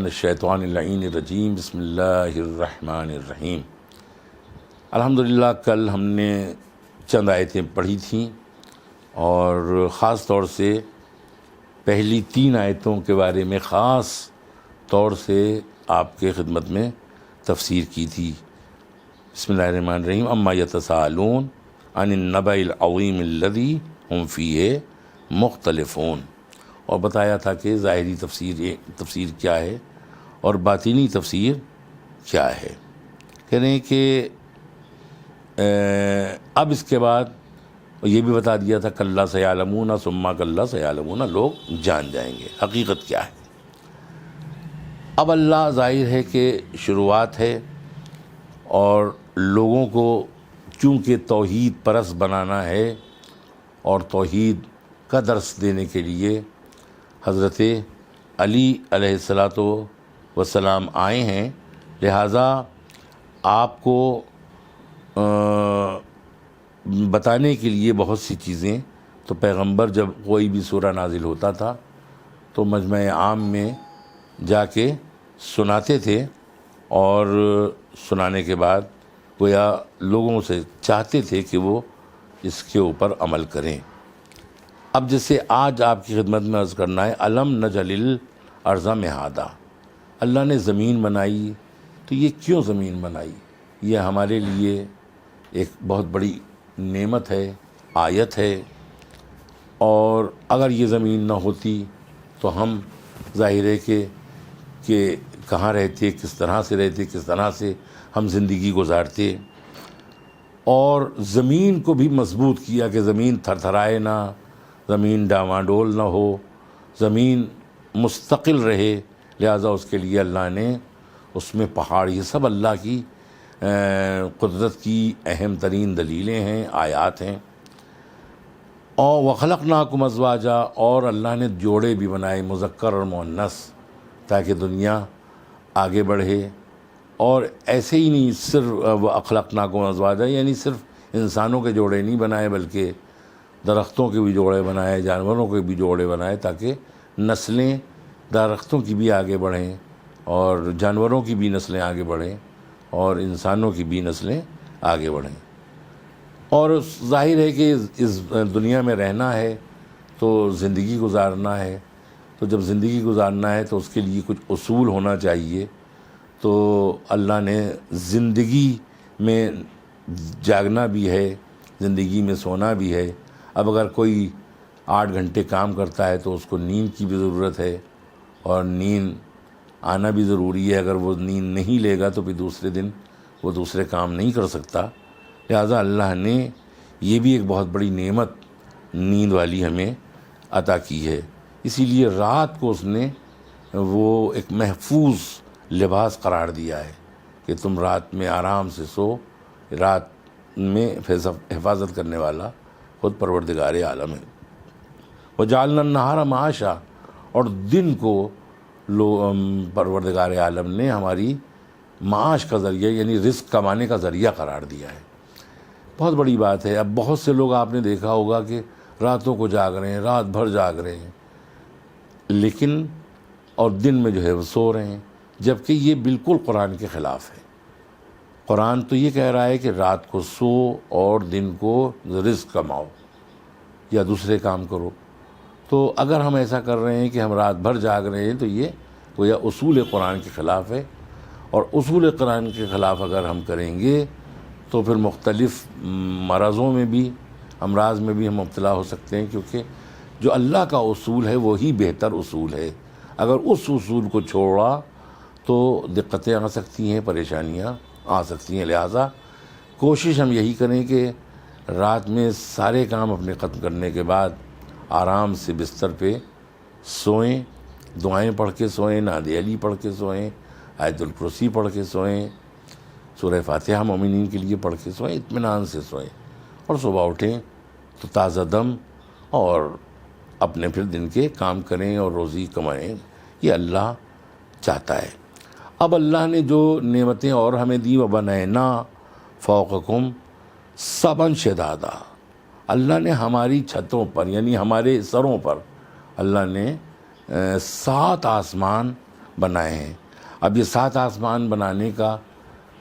من الشیطان اللعین الرجیم بسم اللہ الرحمن الرحیم۔ الحمدللہ کل ہم نے چند آیتیں پڑھی تھیں اور خاص طور سے پہلی 3 آیتوں کے بارے میں خاص طور سے آپ کے خدمت میں تفسیر کی تھی۔ بسم اللہ الرحمن الرحیم۔ اما یتساءلون عن النبأ العظیم الذی هم فیہ مختلفون، اور بتایا تھا کہ ظاہری تفسیر کیا ہے اور باطنی تفسیر کیا ہے۔ کہہ رہے ہیں کہ اب اس کے بعد یہ بھی بتا دیا تھا کلا سیعلمون ثم کلا سیعلمون، لوگ جان جائیں گے حقیقت کیا ہے۔ اب اللہ ظاہر ہے کہ شروعات ہے اور لوگوں کو چونکہ توحید پرست بنانا ہے اور توحید کا درس دینے کے لیے حضرت علی علیہ السلام آئے ہیں، لہٰذا آپ کو بتانے کے لیے بہت سی چیزیں، تو پیغمبر جب کوئی بھی سورہ نازل ہوتا تھا تو مجمع عام میں جا کے سناتے تھے، اور سنانے کے بعد گویا لوگوں سے چاہتے تھے کہ وہ اس کے اوپر عمل کریں۔ اب جیسے آج آپ کی خدمت میں عرض کرنا ہے، الم نجعل الارض مہادا، اللہ نے زمین بنائی، تو یہ کیوں زمین بنائی؟ یہ ہمارے لیے ایک بہت بڑی نعمت ہے، آیت ہے، اور اگر یہ زمین نہ ہوتی تو ہم ظاہر ہے کہ کہاں رہتے، کس طرح سے رہتے، کس طرح سے ہم زندگی گزارتے۔ اور زمین کو بھی مضبوط کیا کہ زمین تھر تھرائے نہ، زمین ڈاواڈول نہ ہو، زمین مستقل رہے، لہٰذا اس کے لیے اللہ نے اس میں پہاڑ، یہ سب اللہ کی قدرت کی اہم ترین دلیلیں ہیں، آیات ہیں۔ اور وَخَلَقْنَاكُمْ أَزْوَاجًا، اور اللہ نے جوڑے بھی بنائے، مذکر اور مؤنث، تاکہ دنیا آگے بڑھے۔ اور ایسے ہی نہیں صرف وَخَلَقْنَاكُمْ أَزْوَاجًا یعنی صرف انسانوں کے جوڑے نہیں بنائے، بلکہ درختوں کے بھی جوڑے بنائے، جانوروں کے بھی جوڑے بنائے، تاکہ نسلیں درختوں کی بھی آگے بڑھیں اور جانوروں کی بھی نسلیں آگے بڑھیں اور انسانوں کی بھی نسلیں آگے بڑھیں۔ اور ظاہر ہے کہ اس دنیا میں رہنا ہے تو زندگی گزارنا ہے، تو جب زندگی گزارنا ہے تو اس کے لیے کچھ اصول ہونا چاہیے۔ تو اللہ نے زندگی میں جاگنا بھی ہے، زندگی میں سونا بھی ہے۔ اب اگر کوئی 8 گھنٹے کام کرتا ہے تو اس کو نیند کی بھی ضرورت ہے، اور نیند آنا بھی ضروری ہے۔ اگر وہ نیند نہیں لے گا تو پھر دوسرے دن وہ دوسرے کام نہیں کر سکتا۔ لہٰذا اللہ نے یہ بھی ایک بہت بڑی نعمت نیند والی ہمیں عطا کی ہے۔ اسی لیے رات کو اس نے وہ ایک محفوظ لباس قرار دیا ہے کہ تم رات میں آرام سے سو، رات میں حفاظت کرنے والا خود پروردگار عالم ہے۔ وَجَعَلْنَا النَّهَارَ مَعَاشًا، اور دن کو پروردگار عالم نے ہماری معاش کا ذریعہ یعنی رزق کمانے کا ذریعہ قرار دیا ہے۔ بہت بڑی بات ہے۔ اب بہت سے لوگ آپ نے دیکھا ہوگا کہ راتوں کو جاگ رہے ہیں، رات بھر جاگ رہے ہیں، لیکن اور دن میں جو ہے وہ سو رہے ہیں، جبکہ یہ بالکل قرآن کے خلاف ہے۔ قرآن تو یہ کہہ رہا ہے کہ رات کو سو اور دن کو رزق کماؤ یا دوسرے کام کرو۔ تو اگر ہم ایسا کر رہے ہیں کہ ہم رات بھر جاگ رہے ہیں تو یہ گویا اصول قرآن کے خلاف ہے، اور اصول قرآن کے خلاف اگر ہم کریں گے تو پھر مختلف مرضوں میں بھی، امراض میں بھی ہم مبتلا ہو سکتے ہیں، کیونکہ جو اللہ کا اصول ہے وہی بہتر اصول ہے۔ اگر اس اصول کو چھوڑا تو دقتیں آ سکتی ہیں، پریشانیاں آ سکتی ہیں۔ لہٰذا کوشش ہم یہی کریں کہ رات میں سارے کام اپنے ختم کرنے کے بعد آرام سے بستر پہ سوئیں، دعائیں پڑھ کے سوئیں، نعت علی پڑھ کے سوئیں، آیت الکرسی پڑھ کے سوئیں، سورہ فاتحہ مومنین کے لیے پڑھ کے سوئیں، اطمینان سے سوئیں، اور صبح اٹھیں تو تازہ دم اور اپنے پھر دن کے کام کریں اور روزی کمائیں۔ یہ اللہ چاہتا ہے۔ اب اللہ نے جو نعمتیں اور ہمیں دی، وَبَنَيْنَا فَوْقَكُمْ سَبْعًا شِدَادًا، اللہ نے ہماری چھتوں پر یعنی ہمارے سروں پر اللہ نے 7 آسمان بنائے ہیں۔ اب یہ 7 آسمان بنانے کا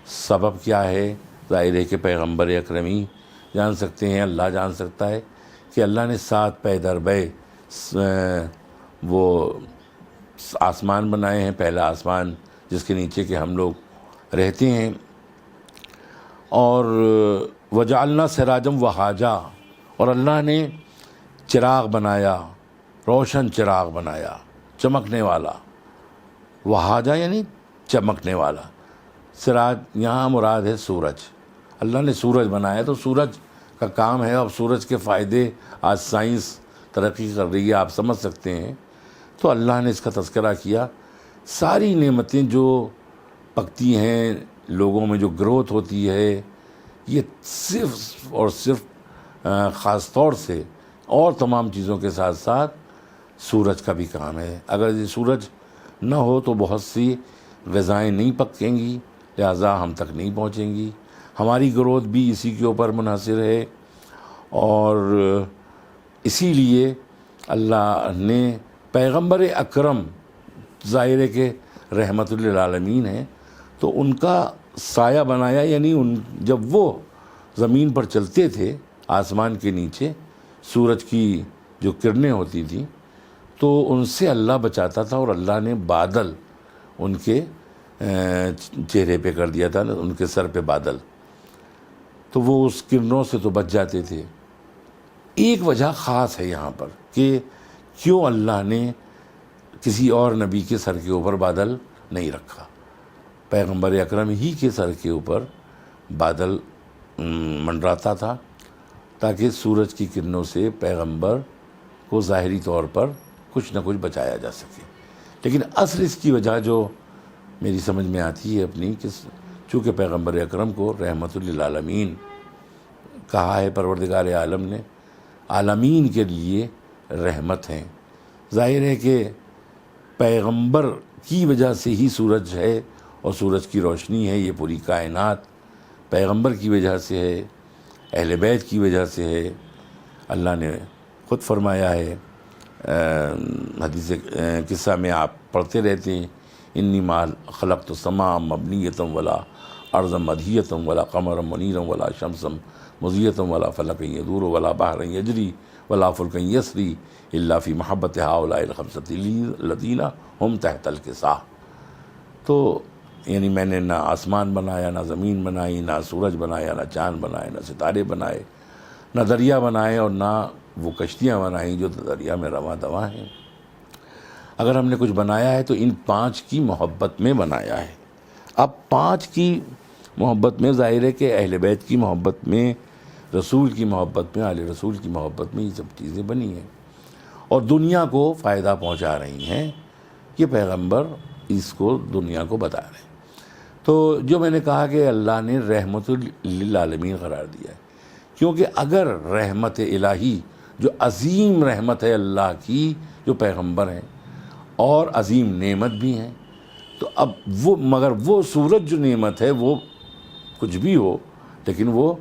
سبب کیا ہے؟ ظاہر ہے کہ پیغمبر اکرمی جان سکتے ہیں، اللہ جان سکتا ہے کہ اللہ نے 7 پے در پے وہ آسمان بنائے ہیں۔ پہلا آسمان جس کے نیچے کہ ہم لوگ رہتے ہیں، اور وجعلنا سراجم وہاجا، اور اللہ نے چراغ بنایا، روشن چراغ بنایا، چمکنے والا۔ وہاجا یعنی چمکنے والا۔ سراج یہاں مراد ہے سورج۔ اللہ نے سورج بنایا، تو سورج کا کام ہے۔ اب سورج کے فائدے آج سائنس ترقی کر رہی ہے، آپ سمجھ سکتے ہیں۔ تو اللہ نے اس کا تذکرہ کیا۔ ساری نعمتیں جو پکتی ہیں، لوگوں میں جو گروتھ ہوتی ہے، یہ صرف اور صرف خاص طور سے اور تمام چیزوں کے ساتھ ساتھ سورج کا بھی کام ہے۔ اگر یہ سورج نہ ہو تو بہت سی غذائیں نہیں پکیں گی، لہٰذا ہم تک نہیں پہنچیں گی۔ ہماری گروتھ بھی اسی کے اوپر منحصر ہے، اور اسی لیے اللہ نے پیغمبر اکرم، ظاہر ہے کہ رحمت للعالمین ہیں، تو ان کا سایہ بنایا، یعنی جب وہ زمین پر چلتے تھے آسمان کے نیچے، سورج کی جو کرنیں ہوتی تھیں تو ان سے اللہ بچاتا تھا، اور اللہ نے بادل ان کے چہرے پہ کر دیا تھا، ان کے سر پہ بادل، تو وہ اس کرنوں سے تو بچ جاتے تھے۔ ایک وجہ خاص ہے یہاں پر کہ کیوں اللہ نے کسی اور نبی کے سر کے اوپر بادل نہیں رکھا، پیغمبر اکرم ہی کے سر کے اوپر بادل منڈراتا تھا، تاکہ سورج کی کرنوں سے پیغمبر کو ظاہری طور پر کچھ نہ کچھ بچایا جا سکے۔ لیکن اصل اس کی وجہ جو میری سمجھ میں آتی ہے اپنی، کہ چونکہ پیغمبر اکرم کو رحمت للعالمین کہا ہے پروردگار عالم نے، عالمین کے لیے رحمت ہیں۔ ظاہر ہے کہ پیغمبر کی وجہ سے ہی سورج ہے، اور سورج کی روشنی ہے، یہ پوری کائنات پیغمبر کی وجہ سے ہے، اہل بیت کی وجہ سے ہے۔ اللہ نے خود فرمایا ہے، حدیث قصہ میں آپ پڑھتے رہتے ہیں، انی ما خلقت السماء مبنیۃ ولا ارضا مدحیۃ ولا قمرا منیرا ولا شمسا مضیۃ ولا فلکا یدور ولا بحرا یجری ولا فلکا یسری الا فی محبت ہؤلاء الخمسۃ الذین ہم تحت الکساء۔ تو یعنی میں نے نہ آسمان بنایا، نہ زمین بنائی، نہ سورج بنایا، نہ چاند بنائے، نہ ستارے بنائے، نہ دریا بنائے، اور نہ وہ کشتیاں بنائیں جو دریا میں رواں دواں ہیں۔ اگر ہم نے کچھ بنایا ہے تو ان 5 کی محبت میں بنایا ہے۔ اب 5 کی محبت میں ظاہر ہے کہ اہل بیت کی محبت میں، رسول کی محبت میں، آل رسول کی محبت میں یہ سب چیزیں بنی ہیں، اور دنیا کو فائدہ پہنچا رہی ہیں۔ یہ پیغمبر اس کو دنیا کو بتا رہے ہیں۔ تو جو میں نے کہا کہ اللہ نے رحمت للعالمین قرار دیا ہے، کیونکہ اگر رحمت الہی جو عظیم رحمت ہے اللہ کی، جو پیغمبر ہیں اور عظیم نعمت بھی ہیں، تو اب مگر وہ سورج جو نعمت ہے وہ کچھ بھی ہو، لیکن وہ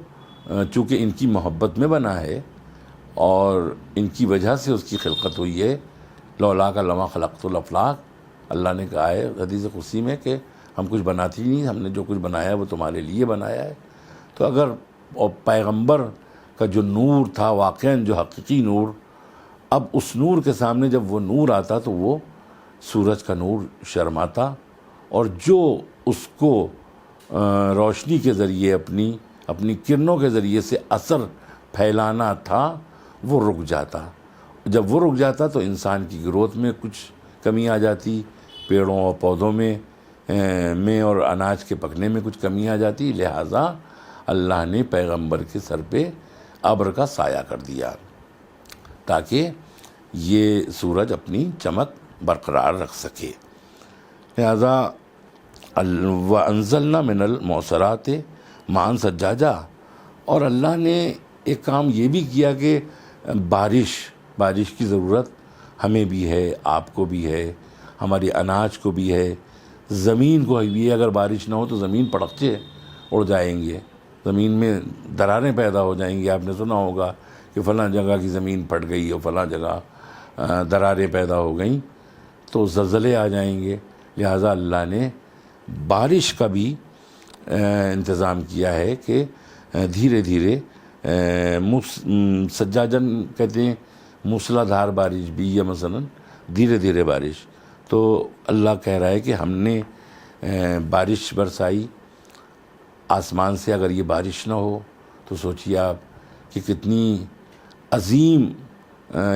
چونکہ ان کی محبت میں بنا ہے اور ان کی وجہ سے اس کی خلقت ہوئی ہے، لولا کا لما خلقت الافلاق، اللہ نے کہا ہے حدیث قدسی میں کہ ہم کچھ بناتے ہی نہیں، ہم نے جو کچھ بنایا ہے وہ تمہارے لیے بنایا ہے۔ تو اگر پیغمبر کا جو نور تھا، واقعاً جو حقیقی نور، اب اس نور کے سامنے جب وہ نور آتا تو وہ سورج کا نور شرماتا، اور جو اس کو روشنی کے ذریعے اپنی کرنوں کے ذریعے سے اثر پھیلانا تھا وہ رک جاتا۔ جب وہ رک جاتا تو انسان کی گروتھ میں کچھ کمی آ جاتی، پیڑوں اور پودوں میں اور اناج کے پکنے میں کچھ کمی آ جاتی، لہٰذا اللہ نے پیغمبر کے سر پہ ابر کا سایہ کر دیا تاکہ یہ سورج اپنی چمک برقرار رکھ سکے۔ لہٰذا وَأَنزَلْنَا مِنَ الْمُعْصِرَاتِ مَاءً ثَجَّاجًا، اور اللہ نے ایک کام یہ بھی کیا کہ بارش کی ضرورت ہمیں بھی ہے، آپ کو بھی ہے، ہماری اناج کو بھی ہے، زمین کو بھی ہے۔ اگر بارش نہ ہو تو زمین پڑخچے اڑ جائیں گے، زمین میں دراریں پیدا ہو جائیں گی۔ آپ نے سنا ہوگا کہ فلاں جگہ کی زمین پھٹ گئی اور فلاں جگہ دراریں پیدا ہو گئیں، تو زلزلے آ جائیں گے۔ لہٰذا اللہ نے بارش کا بھی انتظام کیا ہے کہ دھیرے دھیرے سجاجن کہتے ہیں موسلا دھار بارش بھی، یا مثلا دھیرے دھیرے بارش. تو اللہ کہہ رہا ہے کہ ہم نے بارش برسائی آسمان سے. اگر یہ بارش نہ ہو تو سوچیے آپ کہ کتنی عظیم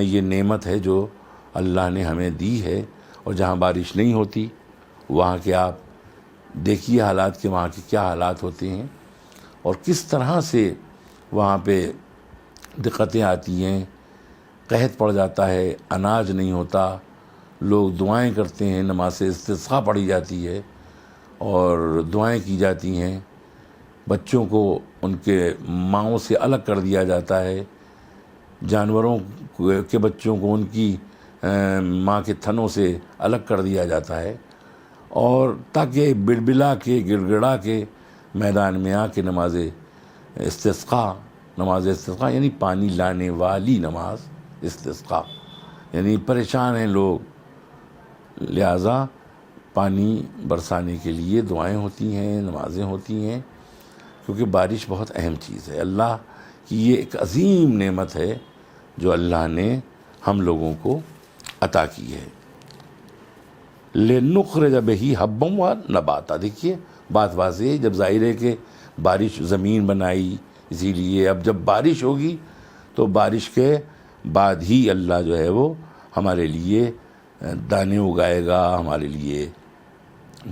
یہ نعمت ہے جو اللہ نے ہمیں دی ہے. اور جہاں بارش نہیں ہوتی وہاں کے آپ دیکھیے حالات کہ وہاں کے کیا حالات ہوتے ہیں اور کس طرح سے وہاں پہ دقتیں آتی ہیں. قحط پڑ جاتا ہے، اناج نہیں ہوتا، لوگ دعائیں کرتے ہیں، نماز استسقاء پڑھی جاتی ہے اور دعائیں کی جاتی ہیں. بچوں کو ان کے ماؤں سے الگ کر دیا جاتا ہے، جانوروں کے بچوں کو ان کی ماں کے تھنوں سے الگ کر دیا جاتا ہے، اور تاکہ بلبلا کے گڑ کے میدان میں آ کے نماز استسقاء یعنی پانی لانے والی نماز استسقاء، یعنی پریشان ہیں لوگ، لہٰذا پانی برسانے کے لیے دعائیں ہوتی ہیں، نمازیں ہوتی ہیں، کیونکہ بارش بہت اہم چیز ہے. اللہ کی یہ ایک عظیم نعمت ہے جو اللہ نے ہم لوگوں کو عطا کی ہے. لِنُخْرِجَ بِهِ حَبًّا وَنَبَاتًا. دیکھیے بات واضح ہے. جب ظاہر ہے کہ بارش زمین بنائی، اسی لیے اب جب بارش ہوگی تو بارش کے بعد ہی اللہ جو ہے وہ ہمارے لیے دانے اگائے گا، ہمارے لیے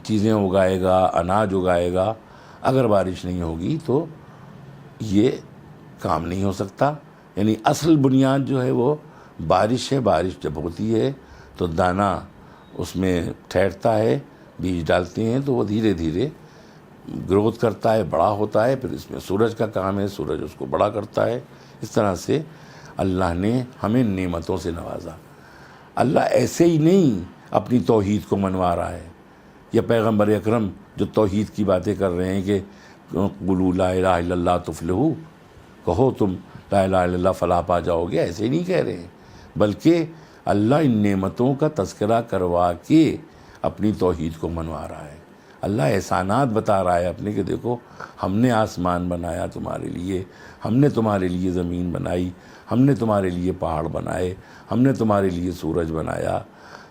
چیزیں اگائے گا، اناج اگائے گا. اگر بارش نہیں ہوگی تو یہ کام نہیں ہو سکتا. یعنی اصل بنیاد جو ہے وہ بارش ہے. بارش جب ہوتی ہے تو دانہ اس میں ٹھہرتا ہے، بیج ڈالتے ہیں تو وہ دھیرے دھیرے گروتھ کرتا ہے، بڑا ہوتا ہے. پھر اس میں سورج کا کام ہے، سورج اس کو بڑا کرتا ہے. اس طرح سے اللہ نے ہمیں نعمتوں سے نوازا. اللہ ایسے ہی نہیں اپنی توحید کو منوا رہا ہے. یا پیغمبر اکرم جو توحید کی باتیں کر رہے ہیں کہ قولوا لا الہ الا اللہ تفلحوا، کہو تم لا الہ الا اللہ فلاح پا جاؤ گے، ایسے ہی نہیں کہہ رہے ہیں، بلکہ اللہ ان نعمتوں کا تذکرہ کروا کے اپنی توحید کو منوا رہا ہے. اللہ احسانات بتا رہا ہے اپنے کہ دیکھو ہم نے آسمان بنایا تمہارے لیے، ہم نے تمہارے لیے زمین بنائی، ہم نے تمہارے لیے پہاڑ بنائے، ہم نے تمہارے لیے سورج بنایا،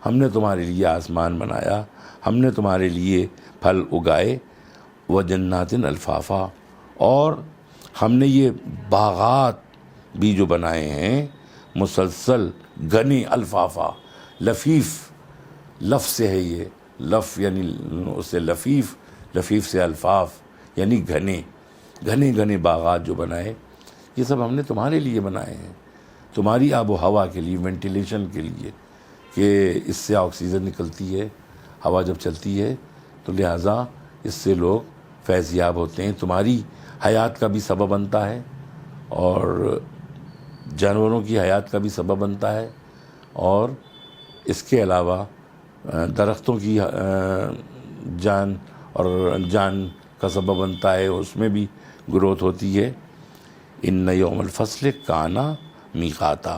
ہم نے تمہارے لیے آسمان بنایا، ہم نے تمہارے لیے پھل اگائے. وجنات الفافا، اور ہم نے یہ باغات بھی جو بنائے ہیں مسلسل گھنے. الفافا لفیف لفظ سے ہے، یہ لف یعنی اس سے لفیف، لفیف سے الفاف یعنی گھنے گھنے باغات جو بنائے. یہ سب ہم نے تمہارے لیے بنائے ہیں، تمہاری آب و ہوا کے لیے، وینٹیلیشن کے لیے، کہ اس سے آکسیجن نکلتی ہے ہوا جب چلتی ہے تو لہٰذا اس سے لوگ فیض یاب ہوتے ہیں. تمہاری حیات کا بھی سبب بنتا ہے اور جانوروں کی حیات کا بھی سبب بنتا ہے، اور اس کے علاوہ درختوں کی جان کا سبب بنتا ہے، اس میں بھی گروتھ ہوتی ہے. ان یوم الفصل کان میقاتا،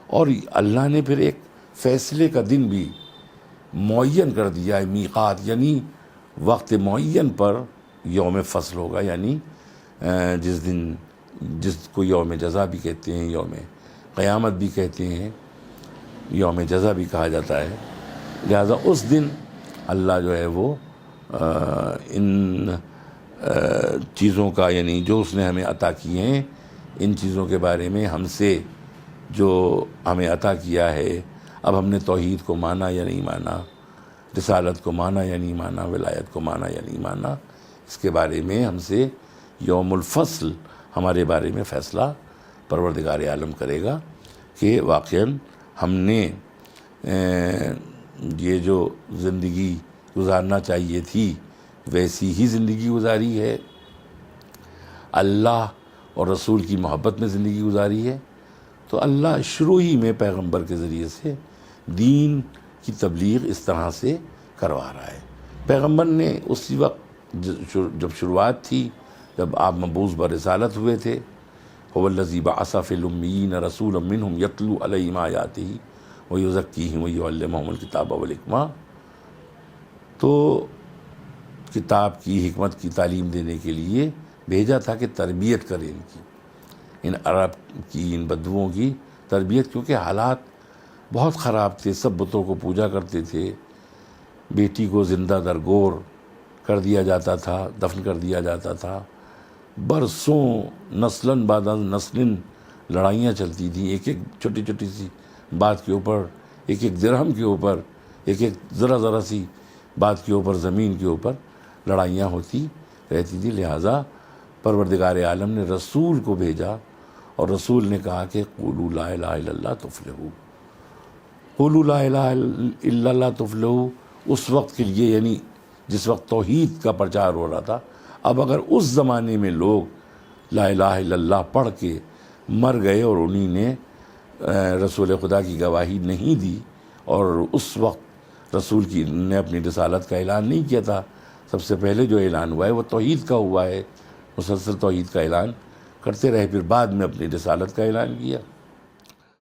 اور اللہ نے پھر ایک فیصلے کا دن بھی معین کر دیا ہے. میقات یعنی وقت معین پر یوم فصل ہوگا، یعنی جس کو یوم جزا بھی کہتے ہیں، یوم قیامت بھی کہتے ہیں، یوم جزا بھی کہا جاتا ہے. لہذا اس دن اللہ جو ہے وہ ان چیزوں کا، یعنی جو اس نے ہمیں عطا کیے ہیں، ان چیزوں کے بارے میں ہم سے جو ہمیں عطا کیا ہے، اب ہم نے توحید کو مانا یا نہیں مانا، رسالت کو مانا یا نہیں مانا، ولایت کو مانا یا نہیں مانا، اس کے بارے میں ہم سے یوم الفصل ہمارے بارے میں فیصلہ پروردگار عالم کرے گا کہ واقعاً ہم نے یہ جو زندگی گزارنا چاہیے تھی ویسی ہی زندگی گزاری ہے، اللہ اور رسول کی محبت میں زندگی گزاری ہے. تو اللہ شروع ہی میں پیغمبر کے ذریعے سے دین کی تبلیغ اس طرح سے کروا رہا ہے. پیغمبر نے اسی وقت جب شروعات تھی، جب آپ مبعوث برسالت ہوئے تھے، هو الذی بعث فی الامیین رسولا منہم یتلو علیہم آیاتہ ویزکیہم ویعلمہم الکتاب والحکمہ، تو کتاب کی حکمت کی تعلیم دینے کے لیے بھیجا تھا کہ تربیت کرے ان عرب کی، ان بدوؤں کی تربیت، کیونکہ حالات بہت خراب تھے، سب بتوں کو پوجا کرتے تھے، بیٹی کو زندہ درگور کر دیا جاتا تھا، دفن کر دیا جاتا تھا، برسوں نسلاً بعد نسلاً لڑائیاں چلتی تھیں، ایک ایک چھوٹی چھوٹی سی بات کے اوپر، ایک ایک درہم کے اوپر، ایک ایک ذرا سی بات کے اوپر، زمین کے اوپر لڑائیاں ہوتی رہتی تھی۔ لہٰذا پروردگار عالم نے رسول کو بھیجا، اور رسول نے کہا کہ قولوا لا الہ الا اللہ تفلحوا، قولوا لا الہ الا اللہ تفلحوا، اس وقت کے لیے، یعنی جس وقت توحید کا پرچار ہو رہا تھا۔ اب اگر اس زمانے میں لوگ لا الہ الا اللہ پڑھ کے مر گئے اور انہی نے رسول خدا کی گواہی نہیں دی، اور اس وقت رسول کی نے اپنی رسالت کا اعلان نہیں کیا تھا، سب سے پہلے جو اعلان ہوا ہے وہ توحید کا ہوا ہے، مسلسل توحید کا اعلان کرتے رہے، پھر بعد میں اپنی رسالت کا اعلان کیا۔